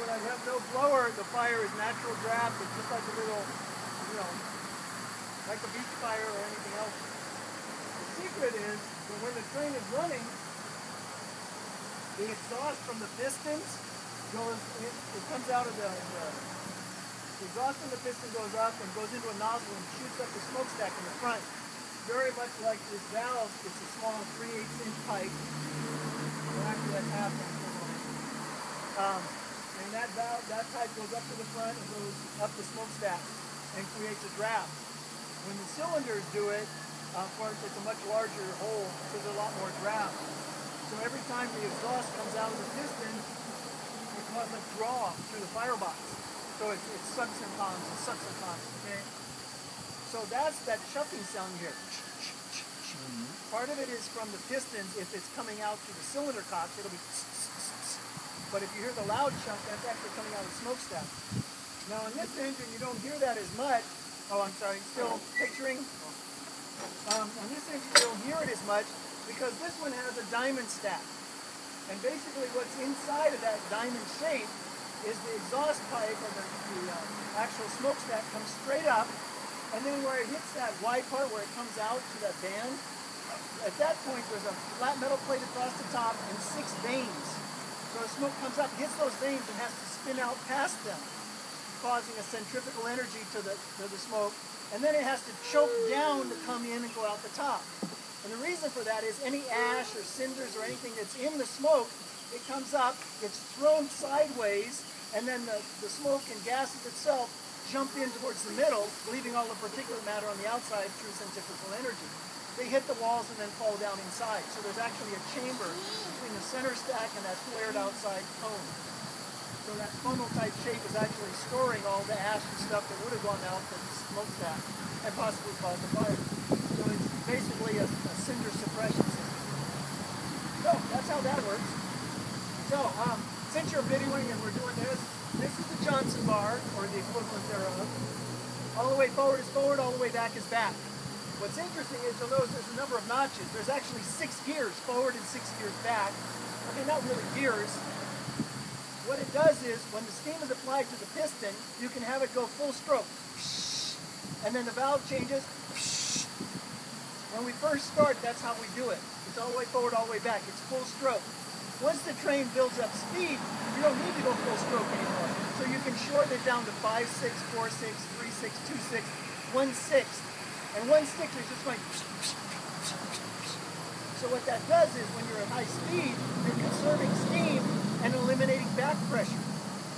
When I have no blower, the fire is natural draft. It's just like a little, like a beach fire or anything else. The secret is that when the train is running, the exhaust from the pistons goes in, it comes out of the exhaust from the piston goes up and goes into a nozzle and shoots up the smokestack in the front. Very much like this valve, it's a small 3/8-inch pipe. Well, actually that's half inch. And that valve, that pipe goes up to the front and goes up the smokestack and creates a draft. When the cylinders do it, of course, it's a much larger hole, so there's a lot more draft. So every time the exhaust comes out of the piston, it causes a draw through the firebox. So it sucks and comes, okay? So that's that chuffing sound you hear. Part of it is from the pistons. If it's coming out through the cylinder cocks, it'll be. But if you hear the loud chuff, that's actually coming out of the smokestack. Now in this engine, you don't hear that as much. Oh, I'm sorry, still picturing? On this engine, you don't hear it as much because this one has a diamond stack. And basically what's inside of that diamond shape is the exhaust pipe, or the actual smokestack comes straight up, and then where it hits that wide part where it comes out to that band, at that point there's a flat metal plate across the top and 6 vanes. So the smoke comes up, hits those vanes, and has to spin out past them, causing a centrifugal energy to the smoke, and then it has to choke down to come in and go out the top. And the reason for that is any ash or cinders or anything that's in the smoke, it comes up, it's thrown sideways, and then the smoke and gases itself jump in towards the middle, leaving all the particulate matter on the outside through centrifugal energy. They hit the walls and then fall down inside. So there's actually a chamber between the center stack and that flared outside cone. So that funnel type shape is actually storing all the ash and stuff that would have gone out from the smokestack and possibly caused the fire. So it's basically a cinder suppression system. So that's how that works. So since you're videoing and we're doing this is the Johnson bar, or the equivalent thereof. All the way forward is forward, all the way back is back. What's interesting is you'll notice there's a number of notches. There's actually 6 gears forward and 6 gears back. Okay, not really gears. What it does is, when the steam is applied to the piston, you can have it go full stroke. And then the valve changes. When we first start, that's how we do it. It's all the way forward, all the way back. It's full stroke. Once the train builds up speed, you don't need to go full stroke anymore. So you can shorten it down to 5/6, 4/6, 3/6, 2/6, 1/6. And 1/6 is just going. So what that does is, when you're at high speed, you're conserving steam and eliminating back pressure.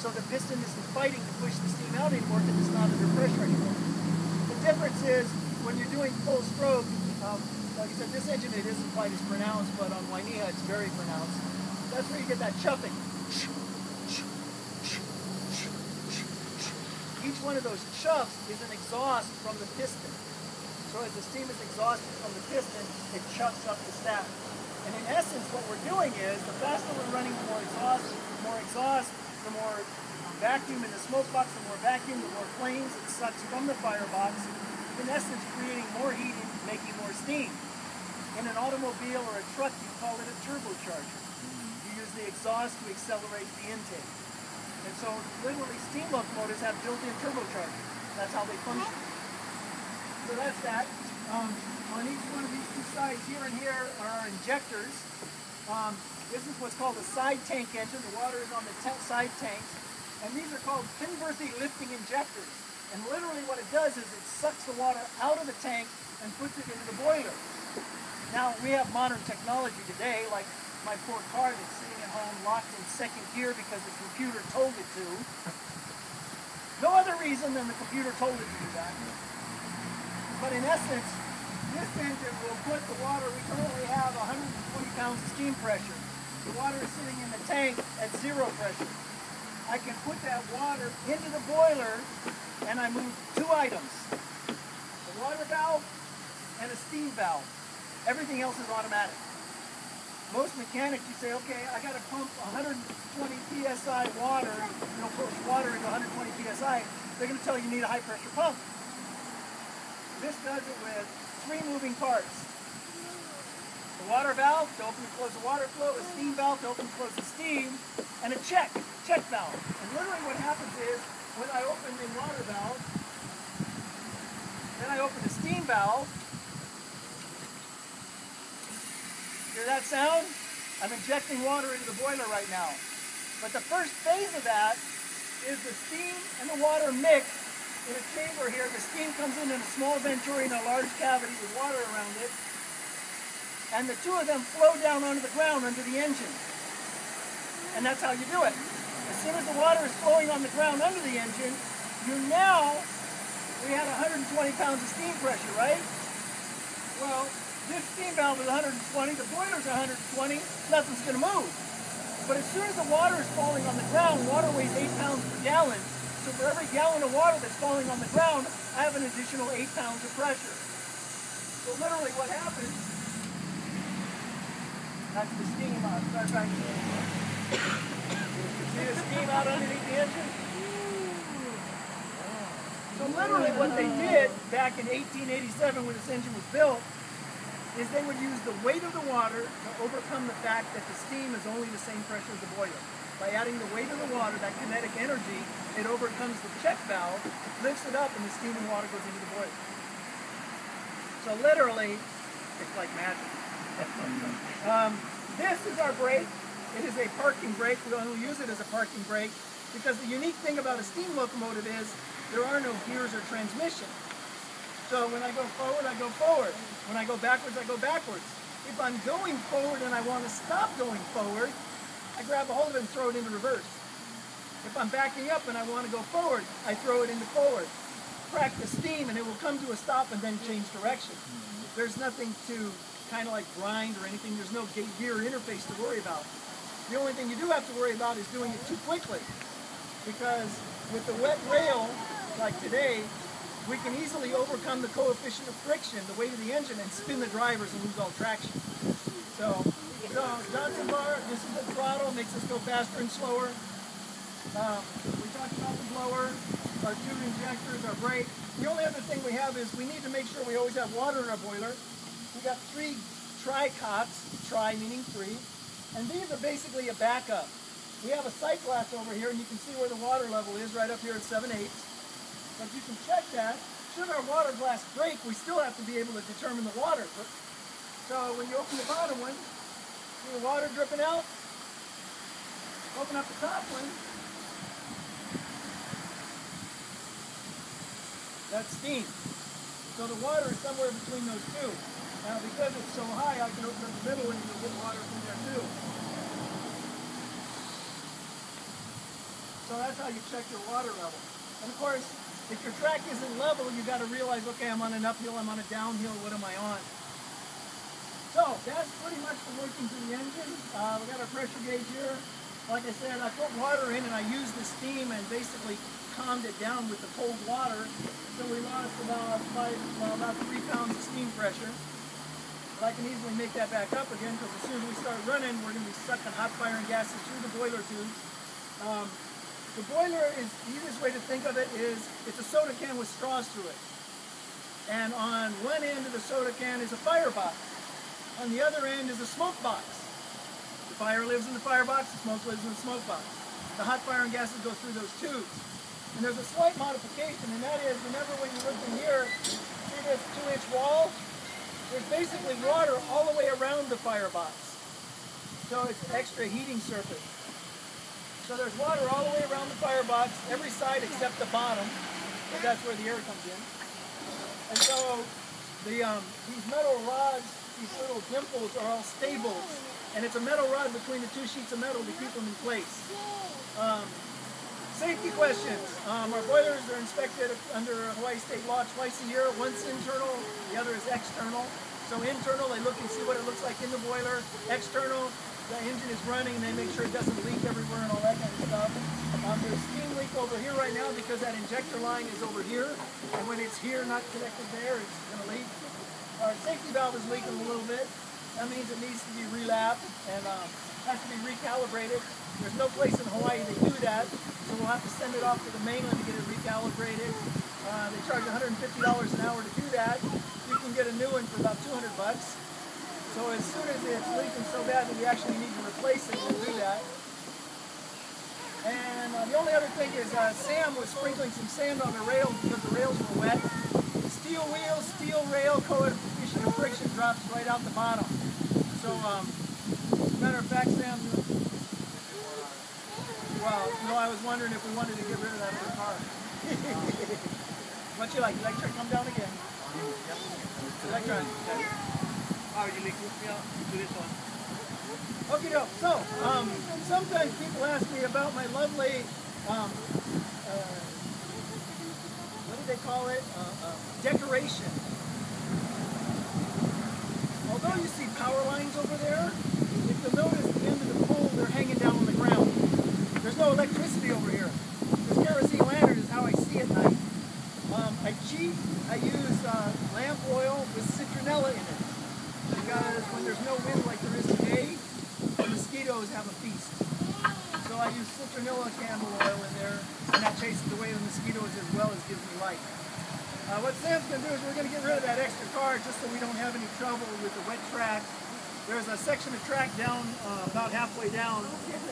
So the piston isn't fighting to push the steam out anymore because it's not under pressure anymore. The difference is, when you're doing full stroke, like I said, this engine, it isn't quite as pronounced, but on Wainiha it's very pronounced. That's where you get that chuffing. Each one of those chuffs is an exhaust from the piston. So as the steam is exhausted from the piston, it chuffs up the stack. And in essence, what we're doing is, the faster we're running, the more exhaust, the more vacuum in the smoke box, the more vacuum, the more flames it sucks from the firebox. In essence, creating more heat and making more steam. In an automobile or a truck, you call it a turbocharger. You use the exhaust to accelerate the intake. And so, literally, steam locomotives have built-in turbochargers. That's how they function. So that's that. On each one of these 2 sides, here and here, are our injectors. This is what's called a side tank engine. The water is on the side tanks. And these are called Penberthy lifting injectors. And literally what it does is it sucks the water out of the tank and puts it into the boiler. Now, we have modern technology today, like my poor car that's sitting at home locked in 2nd gear because the computer told it to. No other reason than the computer told it to do that. But in essence, this engine will put the water, we currently have 120 pounds of steam pressure. The water is sitting in the tank at 0 pressure. I can put that water into the boiler and I move 2 items. A water valve and a steam valve. Everything else is automatic. Most mechanics, you say, okay, I got to pump 120 psi water, push water into 120 psi. They're going to tell you need a high pressure pump. This does it with 3 moving parts. The The water valve to open and close the water flow, a steam valve to open and close the steam, and a check valve. And literally what happens is, when I open the water valve, then I open the steam valve. Hear that sound? I'm injecting water into the boiler right now. But the first phase of that is the steam and the water mix in a chamber here. The steam comes in a small venturi in a large cavity with water around it. And the two of them flow down onto the ground under the engine. And that's how you do it. As soon as the water is flowing on the ground under the engine, we had 120 pounds of steam pressure, right? Well, this steam valve is 120, the boiler's 120, nothing's going to move. But as soon as the water is falling on the ground, water weighs 8 pounds per gallon. So for every gallon of water that's falling on the ground, I have an additional 8 pounds of pressure. So literally what happens, that's the steam out. Start back here. See the steam out underneath the engine? So literally what they did back in 1887 when this engine was built is they would use the weight of the water to overcome the fact that the steam is only the same pressure as the boiler. By adding the weight of the water, that kinetic energy, it overcomes the check valve, lifts it up, and the steam and water goes into the boiler. So literally, it's like magic. This is our brake. It is a parking brake. We only use it as a parking brake because the unique thing about a steam locomotive is there are no gears or transmission. So when I go forward, I go forward. When I go backwards, I go backwards. If I'm going forward and I want to stop going forward, I grab a hold of it and throw it into reverse. If I'm backing up and I want to go forward, I throw it into forward. Crack the steam and it will come to a stop and then change direction. There's nothing to kind of like grind or anything. There's no gear interface to worry about. The only thing you do have to worry about is doing it too quickly. Because with the wet rail, like today, we can easily overcome the coefficient of friction, the weight of the engine, and spin the drivers and lose all traction. So Johnson bar, this is the throttle, makes us go faster and slower. We talked about the blower, our two injectors, our brake. The only other thing we have is we need to make sure we always have water in our boiler. We got 3 tri-cots, tri meaning 3, and these are basically a backup. We have a sight glass over here, and you can see where the water level is right up here at 7/8. But you can check that. Should our water glass break, we still have to be able to determine the water. So when you open the bottom one, see the water dripping out? Open up the top one. That's steam. So the water is somewhere between those two. Now because it's so high, I can open up the middle and you'll get water from there too. So that's how you check your water level. And of course, if your track isn't level, you got to realize, okay, I'm on an uphill, I'm on a downhill, what am I on? So that's pretty much the workings of the engine. We got our pressure gauge here. Like I said, I put water in and I used the steam and basically calmed it down with the cold water. So we lost about 3 pounds of steam pressure. But I can easily make that back up again because as soon as we start running, we're going to be sucking hot firing gases through the boiler tubes. The boiler is, the easiest way to think of it is, it's a soda can with straws through it. And on one end of the soda can is a firebox. On the other end is a smoke box. The fire lives in the firebox, the smoke lives in the smoke box. The hot firing gases go through those tubes. And there's a slight modification, and that is, remember when you look in here, see this 2-inch wall? There's basically water all the way around the firebox. So it's an extra heating surface. So there's water all the way around the firebox, every side except the bottom, because that's where the air comes in. And so these metal rods, these little dimples are all stables, and it's a metal rod between the 2 sheets of metal to keep them in place. Safety questions. Our boilers are inspected under Hawaii state law twice a year. One's internal, the other is external. So internal, they look and see what it looks like in the boiler. External, the engine is running and they make sure it doesn't leak everywhere and all that kind of stuff. There's a steam leak over here right now because that injector line is over here. And when it's here, not connected there, it's going to leak. Our safety valve is leaking a little bit. That means it needs to be relapped and has to be recalibrated. There's no place in Hawaii to do that, so we'll have to send it off to the mainland to get it recalibrated. They charge $150 an hour to do that. You can get a new one for about $200. So as soon as it's leaking so bad that we actually need to replace it, we'll do that. And the only other thing is Sam was sprinkling some sand on the rails because the rails were wet. Steel wheel, steel rail, coefficient of friction drops right out the bottom. So, as a matter of fact, Sam, well, no, I was wondering if we wanted to get rid of that other car. What you like? You like to come down again? Yep. Electron. Oh, you like hook me up to this one? Okay, no. So, sometimes people ask me about my lovely, what do they call it? Decoration. Although you see power lines over there, if you'll notice the end of the pole, they're hanging down on the ground. There's no electricity over here. This kerosene lantern is how I see at night. I cheat. I use lamp oil with citronella in it. Because when there's no wind like there is today, the mosquitoes have a feast. So I use citronella candle oil in there, and that chases away the mosquitoes as well as gives me light. What Sam's going to do is we're going to get rid of that extra car just so we don't have any trouble with the wet track. There's a section of track down, about halfway down,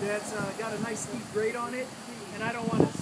that's got a nice steep grade on it, and I don't want to